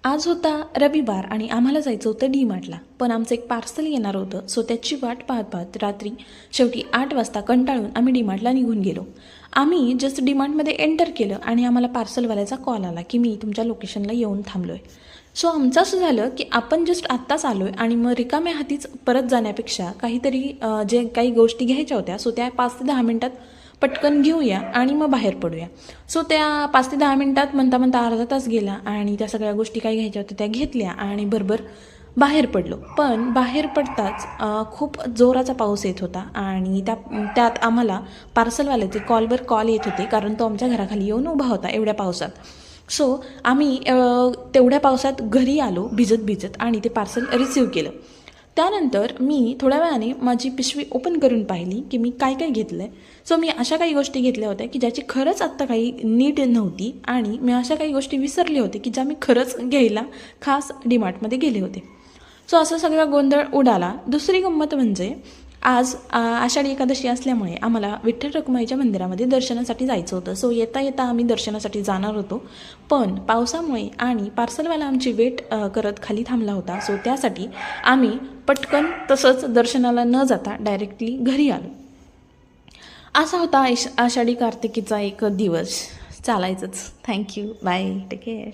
आज होता रविवार आणि आम्हाला जायचं होतं डी-मार्टला. पण आमचं एक पार्सल येणार होतं, सो त्याची वाट पाहत पाहत रात्री शेवटी 8 वाजता कंटाळून आम्ही डी-मार्टला निघून गेलो. आम्ही जस्ट डी-मार्टमध्ये एंटर केलं आणि आम्हाला पार्सलवाल्याचा कॉल आला की मी तुमच्या लोकेशनला येऊन थांबलो आहे. सो आमचं असं झालं की आपण जस्ट आत्ताच आलो आहे आणि मग रिकाम्या हातीच परत जाण्यापेक्षा काहीतरी जे काही गोष्टी घ्यायच्या होत्या, सो त्या 5 ते 10 मिनटात पटकन घेऊया आणि मग बाहेर पडूया. सो त्या 5 ते 10 मिनटात म्हणता म्हणता अर्धा तास गेला आणि त्या सगळ्या गोष्टी काही घ्यायच्या होत्या त्या घेतल्या आणि बरोबर बाहेर पडलो. पण बाहेर पडताच खूप जोराचा पाऊस येत होता आणि त्यात आम्हाला पार्सलवाल्याचे कॉलवर कॉल येत होते, कारण तो आमच्या घराखाली येऊन उभा होता एवढ्या पावसात. सो आम्ही तेवढ्या पावसात घरी आलो भिजत भिजत आणि ते पार्सल रिसीव केलं. त्यानंतर मी थोड्या वेळाने माझी पिशवी ओपन करून पाहिली की मी काय काय घेतलं आहे. सो मी अशा काही गोष्टी घेतल्या होत्या की ज्याची खरंच आत्ता काही नीड नव्हती आणि मी अशा काही गोष्टी विसरले होते की ज्या मी खरंच घ्यायला खास डी-मार्टमध्ये गेले होते. सो असा सगळा गोंधळ उडाला. दुसरी गंमत म्हणजे आज आषाढी एकादशी असल्यामुळे आम्हाला विठ्ठल रखुमाईच्या मंदिरामध्ये दर्शनासाठी जायचं होतं. सो येता येता आम्ही दर्शनासाठी जाणार होतो, पण पावसामुळे आणि पार्सलवाला आमची वेट करत खाली थांबला होता. सो त्यासाठी आम्ही पटकन तसंच दर्शनाला न जाता डायरेक्टली घरी आलो. असा होता आषाढी कार्तिकीचा एक दिवस. चालायचंच. थँक्यू. बाय. Take care.